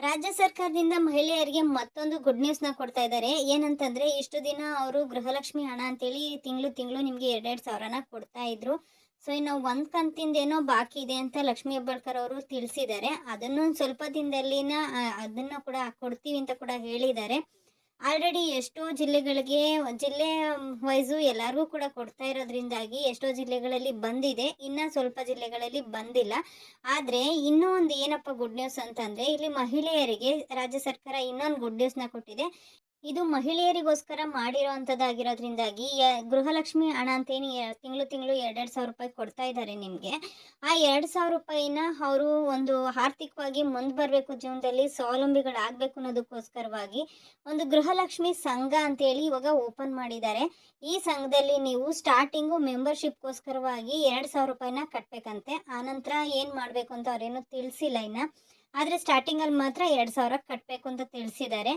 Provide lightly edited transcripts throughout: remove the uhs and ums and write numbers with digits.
ರಾಜ್ಯ ಸರ್ಕಾರದಿಂದ ಮಹಿಳೆಯರಿಗೆ ಮತ್ತೊಂದು ಗುಡ್ ನ್ಯೂಸ್ನ ಕೊಡ್ತಾ ಇದ್ದಾರೆ. ಏನಂತಂದ್ರೆ ಇಷ್ಟು ದಿನ ಅವರು ಗೃಹಲಕ್ಷ್ಮಿ ಹಣ ಅಂತೇಳಿ ತಿಂಗಳು ತಿಂಗಳು ನಿಮಗೆ 2,000ನ ಕೊಡ್ತಾ ಇದ್ರು. ಸೊ ಇನ್ನು ಒಂದು ಕಂತಿಂದೇನೋ ಬಾಕಿ ಇದೆ ಅಂತ ಲಕ್ಷ್ಮೀ ಹೆಬ್ಬಾಳ್ಕರ್ ಅವರು ತಿಳಿಸಿದ್ದಾರೆ. ಅದನ್ನು ಸ್ವಲ್ಪ ದಿನದಲ್ಲಿನ ಅದನ್ನು ಕೂಡ ಕೊಡ್ತೀವಿ ಅಂತ ಕೂಡ ಹೇಳಿದ್ದಾರೆ. ಆಲ್ರೆಡಿ ಎಷ್ಟೋ ಜಿಲ್ಲೆಗಳಿಗೆ ಜಿಲ್ಲೆ ವೈಸು ಎಲ್ಲರಿಗೂ ಕೂಡ ಕೊಡ್ತಾ ಇರೋದ್ರಿಂದಾಗಿ ಎಷ್ಟೋ ಜಿಲ್ಲೆಗಳಲ್ಲಿ ಬಂದಿದೆ. ಇನ್ನು ಸ್ವಲ್ಪ ಜಿಲ್ಲೆಗಳಲ್ಲಿ ಬಂದಿಲ್ಲ. ಆದರೆ ಇನ್ನೂ ಒಂದು ಏನಪ್ಪ ಗುಡ್ ನ್ಯೂಸ್ ಅಂತಂದರೆ, ಇಲ್ಲಿ ಮಹಿಳೆಯರಿಗೆ ರಾಜ್ಯ ಸರ್ಕಾರ ಇನ್ನೊಂದು ಗುಡ್ ನ್ಯೂಸ್ನ ಕೊಟ್ಟಿದೆ. ಇದು ಮಹಿಳೆಯರಿಗೋಸ್ಕರ ಮಾಡಿರೋವಂಥದ್ದಾಗಿರೋದ್ರಿಂದಾಗಿ ಗೃಹಲಕ್ಷ್ಮಿ ಹಣ ಅಂತೇನು ತಿಂಗಳು ತಿಂಗಳು 2,000 ರೂಪಾಯಿ ಕೊಡ್ತಾ ಇದ್ದಾರೆ ನಿಮಗೆ. ಆ 2,000 ರೂಪಾಯಿನ ಅವರು ಒಂದು ಆರ್ಥಿಕವಾಗಿ ಮುಂದೆ ಬರಬೇಕು, ಜೀವನದಲ್ಲಿ ಸ್ವಾವಲಂಬಿಗಳಾಗಬೇಕು ಅನ್ನೋದಕ್ಕೋಸ್ಕರವಾಗಿ ಒಂದು ಗೃಹಲಕ್ಷ್ಮಿ ಸಂಘ ಅಂತೇಳಿ ಇವಾಗ ಓಪನ್ ಮಾಡಿದ್ದಾರೆ. ಈ ಸಂಘದಲ್ಲಿ ನೀವು ಸ್ಟಾರ್ಟಿಂಗು ಮೆಂಬರ್ಶಿಪ್ಗೋಸ್ಕರವಾಗಿ 2,000 ರೂಪಾಯಿನ ಕಟ್ಟಬೇಕಂತೆ. ಆನಂತರ ಏನು ಮಾಡಬೇಕು ಅಂತ ಅವರೇನು ತಿಳಿಸಿಲ್ಲ ಇನ್ನು. ಆದರೆ ಸ್ಟಾರ್ಟಿಂಗಲ್ಲಿ ಮಾತ್ರ 2,000 ಕಟ್ಟಬೇಕು ಅಂತ ತಿಳಿಸಿದ್ದಾರೆ.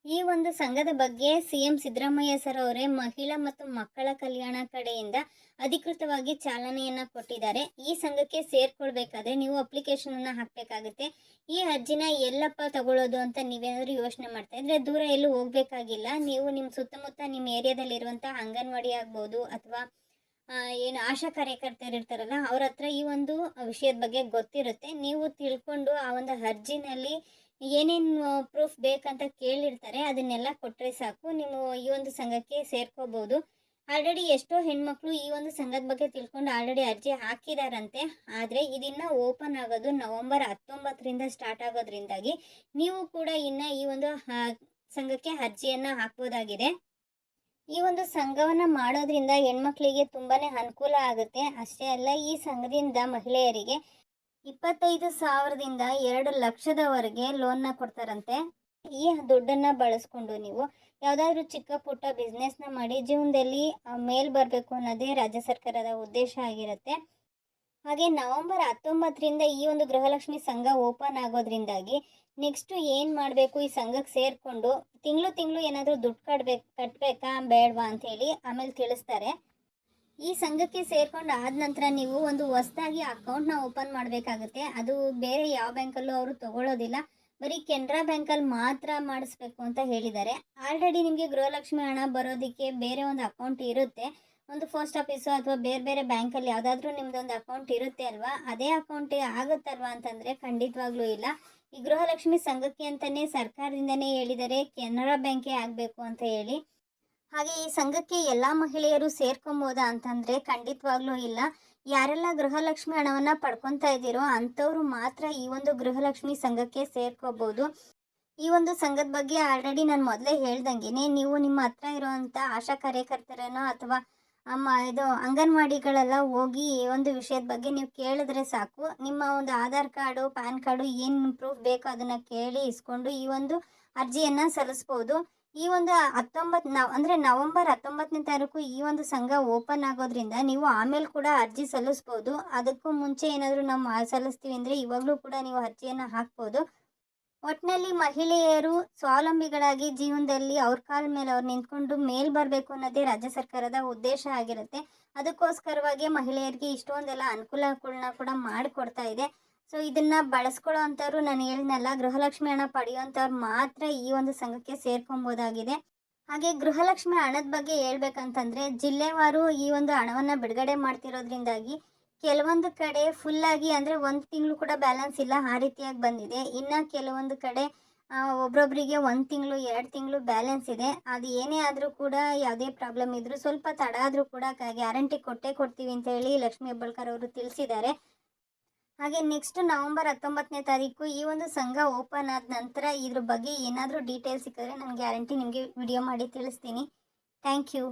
ಈ ಒಂದು ಸಂಘದ ಬಗ್ಗೆ ಸಿಎಂ ಸಿದ್ದರಾಮಯ್ಯ ಸರ್ ಅವರೇ ಮಹಿಳಾ ಮತ್ತು ಮಕ್ಕಳ ಕಲ್ಯಾಣ ಕಡೆಯಿಂದ ಅಧಿಕೃತವಾಗಿ ಚಾಲನೆಯನ್ನು ಕೊಟ್ಟಿದ್ದಾರೆ. ಈ ಸಂಘಕ್ಕೆ ಸೇರ್ಕೊಳ್ಬೇಕಾದ್ರೆ ನೀವು ಅಪ್ಲಿಕೇಶನನ್ನು ಹಾಕಬೇಕಾಗುತ್ತೆ. ಈ ಅರ್ಜಿನ ಎಲ್ಲಪ್ಪ ತಗೊಳ್ಳೋದು ಅಂತ ನೀವೇನಾದರೂ ಯೋಚನೆ ಮಾಡ್ತಾ ಇದ್ರೆ ದೂರ ಎಲ್ಲೂ ಹೋಗಬೇಕಾಗಿಲ್ಲ. ನೀವು ನಿಮ್ಮ ಸುತ್ತಮುತ್ತ ನಿಮ್ಮ ಏರಿಯಾದಲ್ಲಿರುವಂಥ ಅಂಗನವಾಡಿ ಆಗ್ಬೋದು ಅಥವಾ ಏನು ಆಶಾ ಕಾರ್ಯಕರ್ತರು ಇರ್ತಾರಲ್ಲ ಅವ್ರ ಹತ್ರ ಈ ಒಂದು ವಿಷಯದ ಬಗ್ಗೆ ಗೊತ್ತಿರುತ್ತೆ. ನೀವು ತಿಳ್ಕೊಂಡು ಆ ಒಂದು ಅರ್ಜಿನಲ್ಲಿ ಏನೇನು ಪ್ರೂಫ್ ಬೇಕಂತ ಕೇಳಿರ್ತಾರೆ, ಅದನ್ನೆಲ್ಲ ಕೊಟ್ಟರೆ ಸಾಕು, ನೀವು ಈ ಒಂದು ಸಂಘಕ್ಕೆ ಸೇರ್ಕೋಬೋದು. ಆಲ್ರೆಡಿ ಎಷ್ಟೋ ಹೆಣ್ಮಕ್ಳು ಈ ಒಂದು ಸಂಘದ ಬಗ್ಗೆ ತಿಳ್ಕೊಂಡು ಆಲ್ರೆಡಿ ಅರ್ಜಿ ಹಾಕಿದಾರಂತೆ. ಆದರೆ ಇದನ್ನು ಓಪನ್ ಆಗೋದು ನವೆಂಬರ್ 19ರಿಂದ ಸ್ಟಾರ್ಟ್ ಆಗೋದ್ರಿಂದಾಗಿ ನೀವು ಕೂಡ ಇನ್ನು ಈ ಒಂದು ಸಂಘಕ್ಕೆ ಅರ್ಜಿಯನ್ನು ಹಾಕ್ಬೋದಾಗಿದೆ. ಈ ಒಂದು ಸಂಘವನ್ನು ಮಾಡೋದ್ರಿಂದ ಹೆಣ್ಮಕ್ಳಿಗೆ ತುಂಬಾ ಅನುಕೂಲ ಆಗುತ್ತೆ. ಅಷ್ಟೇ ಅಲ್ಲ, ಈ ಸಂಘದಿಂದ ಮಹಿಳೆಯರಿಗೆ 25,000ದಿಂದ 2,00,000ದವರೆಗೆ ಲೋನ್ನ ಕೊಡ್ತಾರಂತೆ. ಈ ದುಡ್ಡನ್ನು ಬಳಸ್ಕೊಂಡು ನೀವು ಯಾವುದಾದ್ರೂ ಚಿಕ್ಕ ಪುಟ್ಟ ಬಿಸ್ನೆಸ್ನ ಮಾಡಿ ಜೀವನದಲ್ಲಿ ಮೇಲ್ ಬರಬೇಕು ಅನ್ನೋದೇ ರಾಜ್ಯ ಸರ್ಕಾರದ ಉದ್ದೇಶ ಆಗಿರುತ್ತೆ. ಹಾಗೆ ನವೆಂಬರ್ 19ರಿಂದ ಈ ಒಂದು ಗೃಹಲಕ್ಷ್ಮಿ ಸಂಘ ಓಪನ್ ಆಗೋದ್ರಿಂದಾಗಿ ನೆಕ್ಸ್ಟು ಏನು ಮಾಡಬೇಕು, ಈ ಸಂಘಕ್ಕೆ ಸೇರಿಕೊಂಡು ತಿಂಗಳು ಏನಾದರೂ ದುಡ್ಡು ಕಟ್ಟಬೇಕಾ ಬೇಡವಾ ಅಂಥೇಳಿ ಆಮೇಲೆ ತಿಳಿಸ್ತಾರೆ. ಈ ಸಂಘಕ್ಕೆ ಸೇರ್ಕೊಂಡು ಆದ ನಂತರ ನೀವು ಒಂದು ಹೊಸದಾಗಿ ಅಕೌಂಟ್ನ ಓಪನ್ ಮಾಡಬೇಕಾಗುತ್ತೆ. ಅದು ಬೇರೆ ಯಾವ ಬ್ಯಾಂಕಲ್ಲೂ ಅವರು ತಗೊಳ್ಳೋದಿಲ್ಲ, ಬರೀ ಕೆನರಾ ಬ್ಯಾಂಕಲ್ಲಿ ಮಾತ್ರ ಮಾಡಿಸ್ಬೇಕು ಅಂತ ಹೇಳಿದ್ದಾರೆ. ಆಲ್ರೆಡಿ ನಿಮಗೆ ಗೃಹಲಕ್ಷ್ಮಿ ಹಣ ಬರೋದಕ್ಕೆ ಬೇರೆ ಒಂದು ಅಕೌಂಟ್ ಇರುತ್ತೆ. ಒಂದು ಪೋಸ್ಟ್ ಆಫೀಸು ಅಥವಾ ಬೇರೆ ಬೇರೆ ಬ್ಯಾಂಕಲ್ಲಿ ಯಾವುದಾದ್ರೂ ನಿಮ್ಮದೊಂದು ಅಕೌಂಟ್ ಇರುತ್ತೆ ಅಲ್ವಾ, ಅದೇ ಅಕೌಂಟ್ ಆಗುತ್ತಲ್ವಾ ಅಂತಂದರೆ ಖಂಡಿತವಾಗ್ಲೂ ಇಲ್ಲ. ಈ ಗೃಹಲಕ್ಷ್ಮಿ ಸಂಘಕ್ಕೆ ಅಂತಲೇ ಸರ್ಕಾರದಿಂದನೇ ಹೇಳಿದ್ದಾರೆ ಕೆನರಾ ಬ್ಯಾಂಕೇ ಆಗಬೇಕು ಅಂತ ಹೇಳಿ. ಹಾಗೆ ಈ ಸಂಘಕ್ಕೆ ಎಲ್ಲ ಮಹಿಳೆಯರು ಸೇರ್ಕೊಬೋದಾ ಅಂತಂದರೆ ಖಂಡಿತವಾಗ್ಲೂ ಇಲ್ಲ. ಯಾರೆಲ್ಲ ಗೃಹಲಕ್ಷ್ಮಿ ಹಣವನ್ನು ಪಡ್ಕೊತಾ ಇದ್ದೀರೋ ಅಂಥವ್ರು ಮಾತ್ರ ಈ ಒಂದು ಗೃಹಲಕ್ಷ್ಮಿ ಸಂಘಕ್ಕೆ ಸೇರ್ಕೋಬೋದು. ಈ ಒಂದು ಸಂಘದ ಬಗ್ಗೆ ಆಲ್ರೆಡಿ ನಾನು ಮೊದಲೇ ಹೇಳ್ದಂಗೆ ನೀವು ನಿಮ್ಮ ಹತ್ರ ಇರೋವಂಥ ಆಶಾ ಕಾರ್ಯಕರ್ತರನೋ ಅಥವಾ ಇದು ಅಂಗನವಾಡಿಗಳೆಲ್ಲ ಹೋಗಿ ಈ ಒಂದು ವಿಷಯದ ಬಗ್ಗೆ ನೀವು ಕೇಳಿದ್ರೆ ಸಾಕು. ನಿಮ್ಮ ಒಂದು ಆಧಾರ್ ಕಾರ್ಡು, ಪ್ಯಾನ್ ಕಾರ್ಡು ಏನು ಪ್ರೂಫ್ ಬೇಕೋ ಅದನ್ನು ಕೇಳಿ ಇಸ್ಕೊಂಡು ಈ ಒಂದು ಅರ್ಜಿಯನ್ನು ಸಲ್ಲಿಸ್ಬೋದು. ಈ ಒಂದು ನವೆಂಬರ್ 19ನೇ ತಾರೀಕು ಈ ಒಂದು ಸಂಘ ಓಪನ್ ಆಗೋದ್ರಿಂದ ನೀವು ಆಮೇಲೆ ಕೂಡ ಅರ್ಜಿ ಸಲ್ಲಿಸ್ಬೋದು. ಅದಕ್ಕೂ ಮುಂಚೆ ಏನಾದರೂ ನಾವು ಸಲ್ಲಿಸ್ತೀವಿ ಅಂದರೆ ಇವಾಗಲೂ ಕೂಡ ನೀವು ಅರ್ಜಿಯನ್ನು ಹಾಕ್ಬೋದು. ಒಟ್ಟಿನಲ್ಲಿ ಮಹಿಳೆಯರು ಸ್ವಾವಲಂಬಿಗಳಾಗಿ ಜೀವನದಲ್ಲಿ ಅವ್ರ ಕಾಲ ಮೇಲೆ ಅವ್ರು ನಿಂತ್ಕೊಂಡು ಮೇಲ್ ಬರಬೇಕು ಅನ್ನೋದೇ ರಾಜ್ಯ ಸರ್ಕಾರದ ಉದ್ದೇಶ ಆಗಿರುತ್ತೆ. ಅದಕ್ಕೋಸ್ಕರವಾಗಿ ಮಹಿಳೆಯರಿಗೆ ಇಷ್ಟೊಂದೆಲ್ಲ ಅನುಕೂಲಗಳನ್ನ ಕೂಡ ಮಾಡಿಕೊಡ್ತಾ ಇದೆ. ಸೊ ಇದನ್ನು ಬಳಸ್ಕೊಳ್ಳೋ ಅಂಥವ್ರು, ನಾನು ಹೇಳಿದ್ನಲ್ಲ, ಗೃಹಲಕ್ಷ್ಮಿ ಹಣ ಪಡೆಯುವಂಥವ್ರು ಮಾತ್ರ ಈ ಒಂದು ಸಂಘಕ್ಕೆ ಸೇರ್ಕೊಬೋದಾಗಿದೆ. ಹಾಗೆ ಗೃಹಲಕ್ಷ್ಮಿ ಹಣದ ಬಗ್ಗೆ ಹೇಳ್ಬೇಕಂತಂದರೆ ಜಿಲ್ಲೆವಾರು ಈ ಒಂದು ಹಣವನ್ನು ಬಿಡುಗಡೆ ಮಾಡ್ತಿರೋದ್ರಿಂದಾಗಿ ಕೆಲವೊಂದು ಕಡೆ ಫುಲ್ಲಾಗಿ ಅಂದರೆ 1 ತಿಂಗಳು ಕೂಡ ಬ್ಯಾಲೆನ್ಸ್ ಇಲ್ಲ, ಆ ರೀತಿಯಾಗಿ ಬಂದಿದೆ. ಇನ್ನು ಕೆಲವೊಂದು ಕಡೆ ಒಬ್ರೊಬ್ಬರಿಗೆ 1 ತಿಂಗಳು 2 ತಿಂಗಳು ಬ್ಯಾಲೆನ್ಸ್ ಇದೆ. ಅದು ಏನೇ ಆದರೂ ಕೂಡ ಯಾವುದೇ ಪ್ರಾಬ್ಲಮ್ ಇದ್ದರೂ ಸ್ವಲ್ಪ ತಡ ಆದರೂ ಕೂಡ ಗ್ಯಾರಂಟಿ ಕೊಟ್ಟೇ ಕೊಡ್ತೀವಿ ಅಂತ ಹೇಳಿ ಲಕ್ಷ್ಮೀ ಹೆಬ್ಬಾಳ್ಕರ್ ಅವರು ತಿಳಿಸಿದ್ದಾರೆ. ಹಾಗೆ ನೆಕ್ಸ್ಟ್ ನವೆಂಬರ್ 19ನೇ ತಾರೀಕು ಈ ಒಂದು ಸಂಘ ಓಪನ್ ಆದ ನಂತರ ಇದ್ರ ಬಗ್ಗೆ ಏನಾದರೂ ಡೀಟೇಲ್ಸ್ ಸಿಕ್ಕಿದ್ರೆ ನಾನು ಗ್ಯಾರಂಟಿ ನಿಮಗೆ ವಿಡಿಯೋ ಮಾಡಿ ತಿಳಿಸ್ತೀನಿ. Thank you.